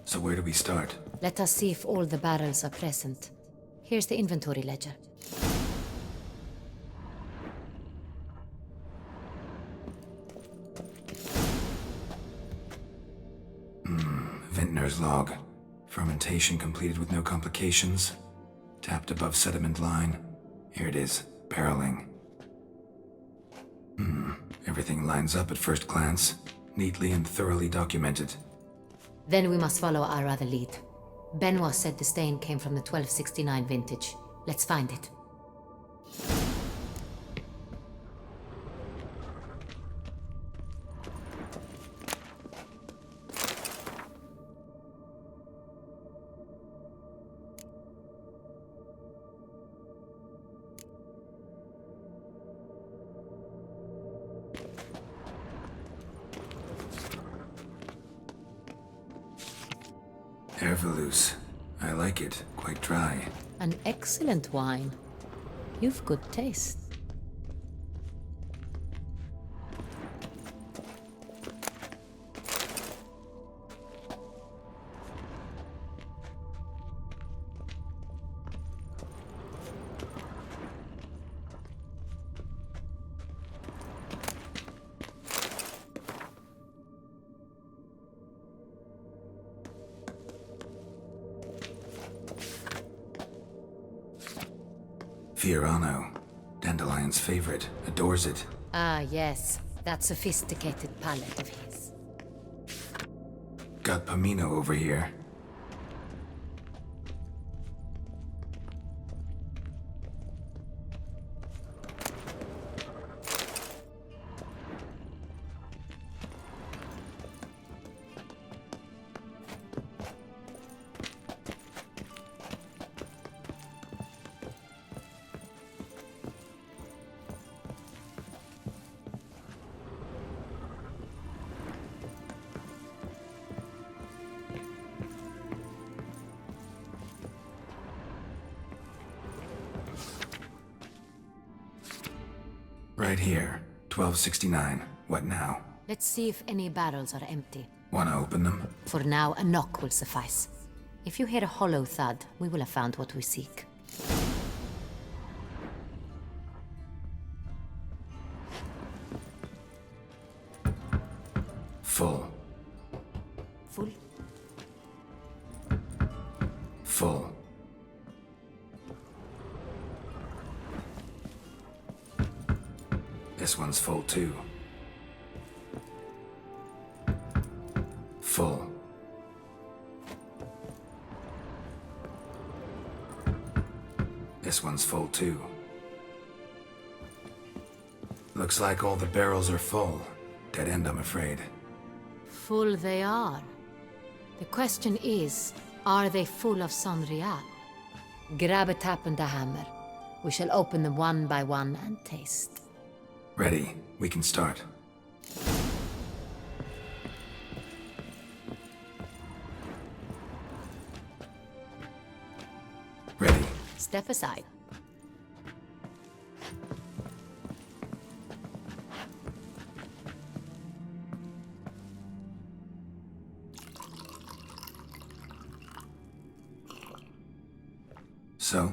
S1: So where do we start?
S18: Let us see if all the barrels are present. Here's the inventory ledger.
S1: Vintner's log. Fermentation completed with no complications. Tapped above sediment line. Here it is. Barreling. Everything lines up at first glance. Neatly and thoroughly documented.
S18: Then we must follow our other lead. Benoit said the stain came from the 1269 vintage. Let's find it.
S1: Ervelus. I like it. Quite dry.
S18: An excellent wine. You've good taste.
S1: Fiorano. Dandelion's favorite. Adores it.
S18: Ah, yes. That sophisticated palate of his.
S1: Got Pomino over here. Right here. 1269. What now?
S18: Let's see if any barrels are empty.
S1: Wanna open them?
S18: For now, a knock will suffice. If you hear a hollow thud, we will have found what we seek.
S1: Full.
S18: Full?
S1: Full. This one's full too. Full. This one's full too. Looks like all the barrels are full. Dead end, I'm afraid.
S18: Full they are. The question is, are they full of Sonrial? Grab a tap and a hammer. We shall open them one by one and taste.
S1: Ready. We can start. Ready.
S18: Step aside.
S1: So?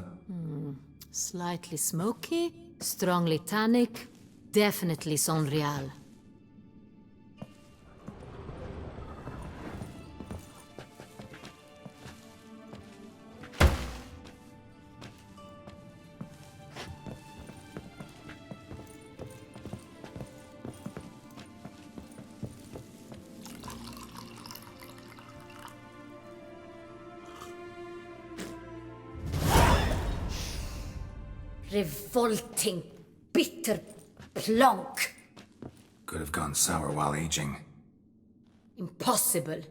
S18: Slightly smoky, strongly tannic, definitely Sonrial. Revolting, bitter plonk.
S1: Could have gone sour while aging.
S18: Impossible.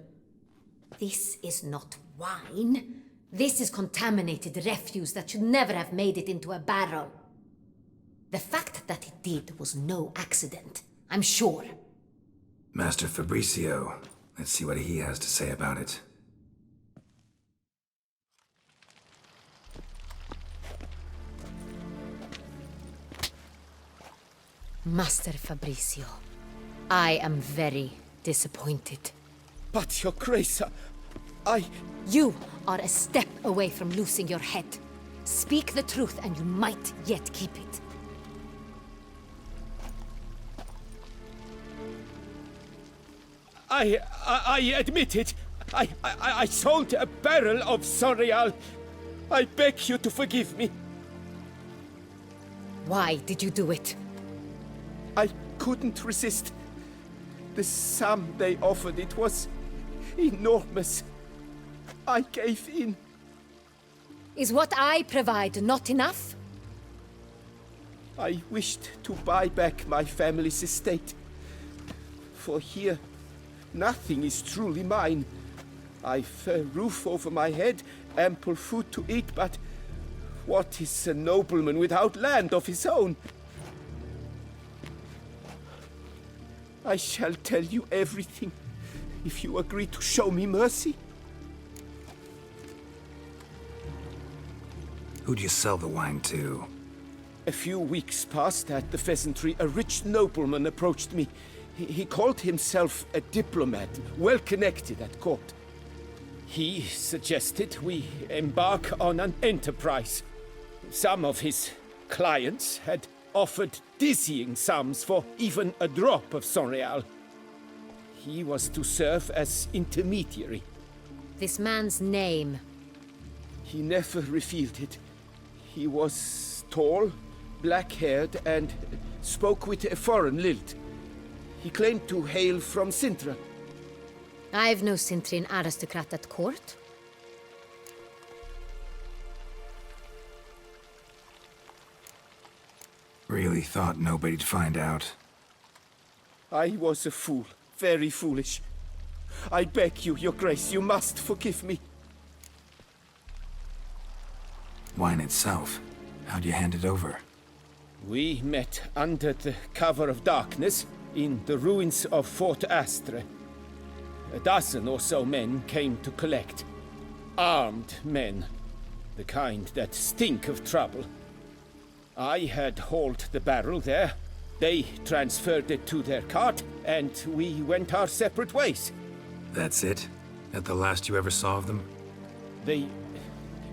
S18: This is not wine. This is contaminated refuse that should never have made it into a barrel. The fact that it did was no accident, I'm sure.
S1: Master Fabricio. Let's see what he has to say about it.
S18: Master Fabricio, I am very disappointed.
S15: But, Your Grace, I...
S18: You are a step away from losing your head. Speak the truth and you might yet keep it.
S15: I admit it. I sold a barrel of Sonrial. I beg you to forgive me.
S18: Why did you do it?
S15: I couldn't resist. The sum they offered, it was enormous. I gave in.
S18: Is what I provide not enough?
S15: I wished to buy back my family's estate. For here, nothing is truly mine. I've a roof over my head, ample food to eat, but what is a nobleman without land of his own? I shall tell you everything, if you agree to show me mercy.
S1: Who'd you sell the wine to?
S15: A few weeks past at the Pheasantry, a rich nobleman approached me. He called himself a diplomat, well connected at court. He suggested we embark on an enterprise. Some of his clients had offered dizzying sums for even a drop of Sonreal. He was to serve as intermediary.
S18: This man's name?
S15: He never revealed it. He was tall, black-haired, and spoke with a foreign lilt. He claimed to hail from Sintra.
S18: I've no Sintrian aristocrat at court.
S1: Really thought nobody'd find out.
S15: I was a fool, very foolish. I beg you, Your Grace, you must forgive me.
S1: Wine itself, how'd you hand it over?
S15: We met under the cover of darkness in the ruins of Fort Astre. A dozen or so men came to collect. Armed men. The kind that stink of trouble. I had hauled the barrel there. They transferred it to their cart, and we went our separate ways.
S1: That's it? That the last you ever saw of them?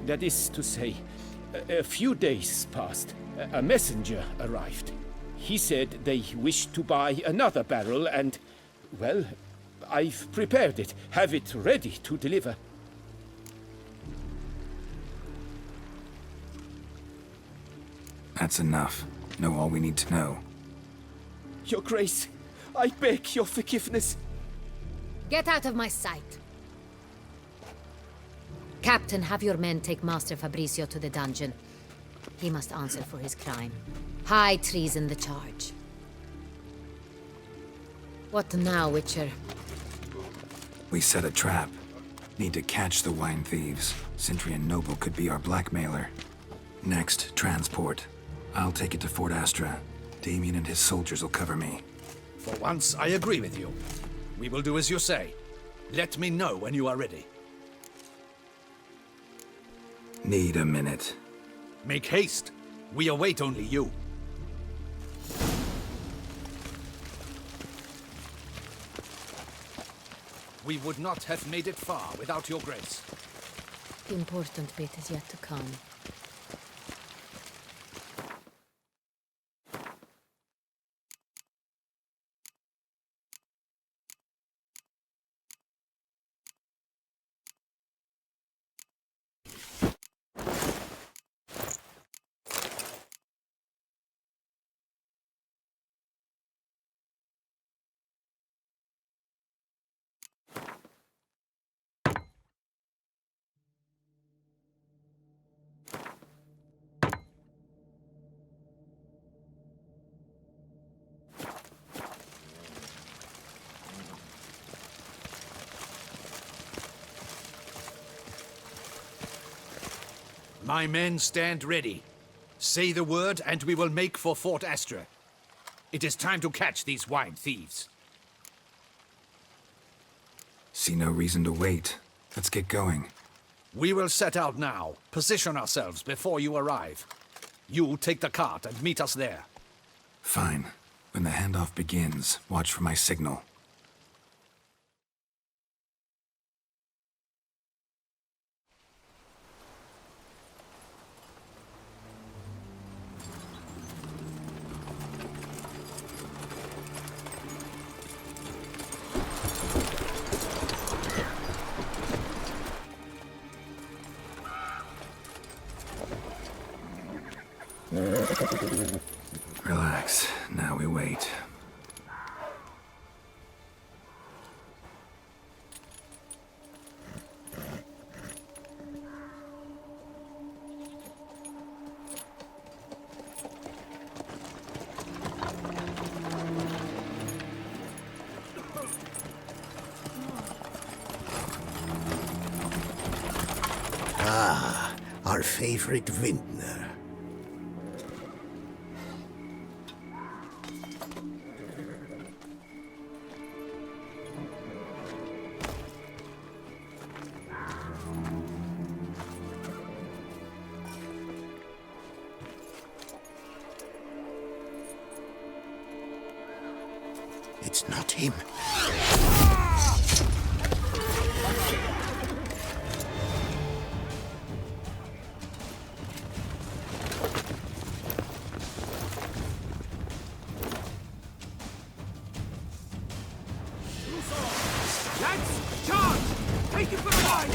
S15: That is to say, a few days passed. A messenger arrived. He said they wished to buy another barrel and, well, I've prepared it, have it ready to deliver.
S1: That's enough. Know all we need to know.
S15: Your Grace, I beg your forgiveness.
S18: Get out of my sight. Captain, have your men take Master Fabrizio to the dungeon. He must answer for his crime. High treason the charge. What now, Witcher?
S1: We set a trap. Need to catch the wine thieves. Sintrian Noble could be our blackmailer. Next, transport. I'll take it to Fort Astra. Damien and his soldiers will cover me.
S8: For once, I agree with you. We will do as you say. Let me know when you are ready.
S1: Need a minute.
S8: Make haste. We await only you. We would not have made it far without your grace.
S18: The important bit is yet to come.
S8: My men stand ready. Say the word and we will make for Fort Astra. It is time to catch these wine thieves.
S1: See no reason to wait. Let's get going.
S8: We will set out now. Position ourselves before you arrive. You take the cart and meet us there.
S1: Fine. When the handoff begins, watch for my signal. Relax. Now we wait.
S13: Ah, our favorite vintner.
S16: It's not him.
S3: Lads, charge! Take it for a ride!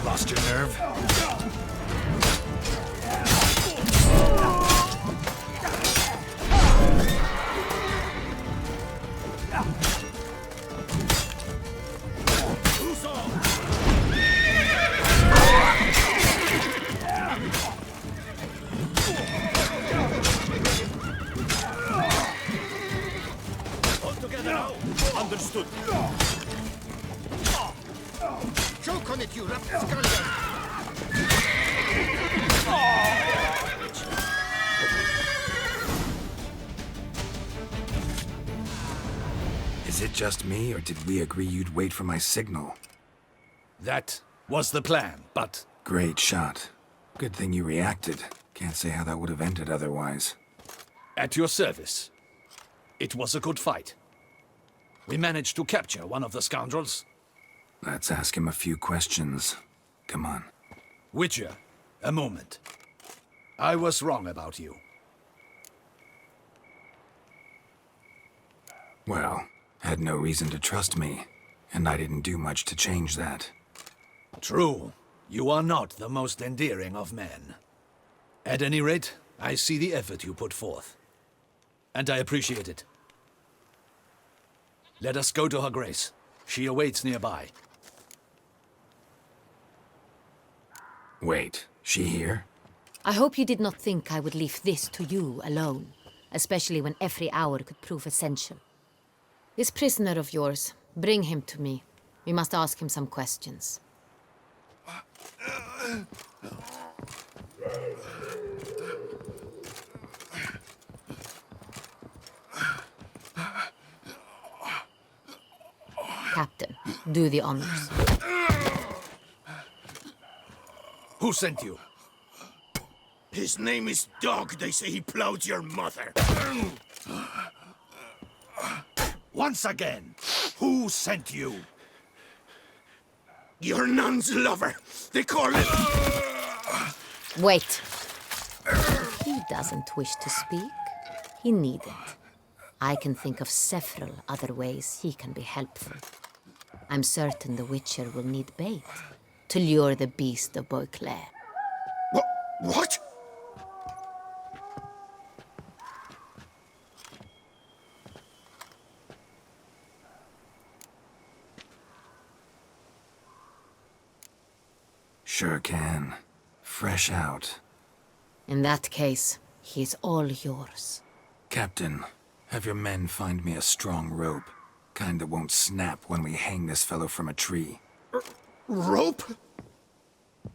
S1: Lost your nerve?
S3: All together now. Understood.
S9: Choke on it, you rapscallion!
S1: Is it just me, or did we agree you'd wait for my signal?
S8: That was the plan, but...
S1: Great shot. Good thing you reacted. Can't say how that would have ended otherwise.
S8: At your service. It was a good fight. We managed to capture one of the scoundrels.
S1: Let's ask him a few questions. Come on.
S8: Witcher, a moment. I was wrong about you.
S1: Well, had no reason to trust me, and I didn't do much to change that.
S8: True. You are not the most endearing of men. At any rate, I see the effort you put forth. And I appreciate it. Let us go to her grace. She awaits nearby.
S1: Wait, she here?
S18: I hope you did not think I would leave this to you alone, especially when every hour could prove essential. This prisoner of yours, bring him to me. We must ask him some questions. Captain, do the honors.
S8: Who sent you?
S3: His name is Dog. They say he plowed your mother. Once again, who sent you? Your nun's lover. They call it...
S18: Wait. If he doesn't wish to speak, he needn't. I can think of several other ways he can be helpful. I'm certain the Witcher will need bait to lure the beast of Beauclair.
S3: What?
S1: Sure can. Fresh out.
S18: In that case, he's all yours.
S1: Captain, have your men find me a strong rope. Kind that won't snap when we hang this fellow from a tree.
S3: Rope?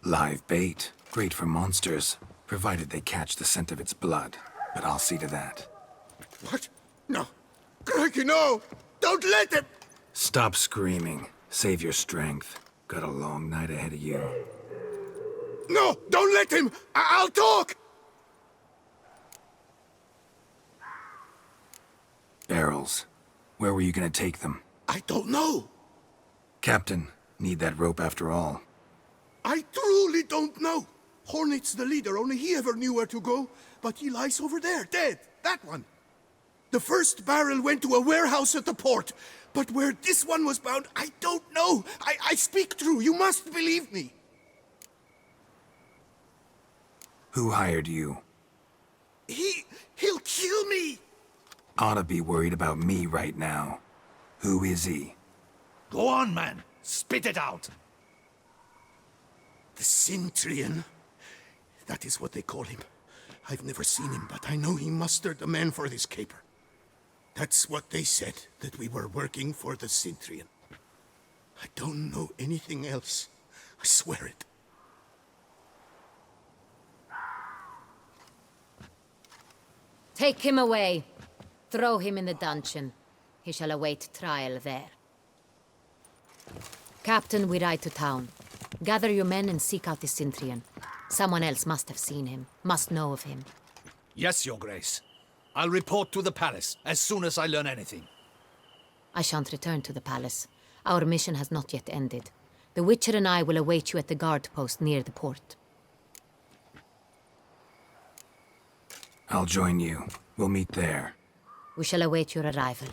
S1: Live bait. Great for monsters, provided they catch the scent of its blood. But I'll see to that.
S3: What? No. Crikey, no! Don't let him!
S1: Stop screaming. Save your strength. Got a long night ahead of you.
S3: No! Don't let him! I'll talk!
S1: Barrels. Where were you gonna take them?
S3: I don't know.
S1: Captain, need that rope after all.
S3: I truly don't know.
S13: Hornet's the leader, only he ever knew where to go. But he lies over there, dead. That one. The first barrel went to a warehouse at the port. But where this one was bound, I don't know. I speak true. You must believe me.
S1: Who hired you?
S13: He'll kill me.
S1: Ought to be worried about me right now. Who is he?
S8: Go on, man. Spit it out.
S13: The Cintrian. That is what they call him. I've never seen him, but I know he mustered the men for this caper. That's what they said, that we were working for the Cintrian. I don't know anything else. I swear it.
S18: Take him away. Throw him in the dungeon. He shall await trial there. Captain, we ride to town. Gather your men and seek out the Cintrian. Someone else must have seen him, must know of him.
S8: Yes, Your Grace. I'll report to the palace as soon as I learn anything.
S18: I shan't return to the palace. Our mission has not yet ended. The Witcher and I will await you at the guard post near the port.
S1: I'll join you. We'll meet there.
S18: We shall await your arrival.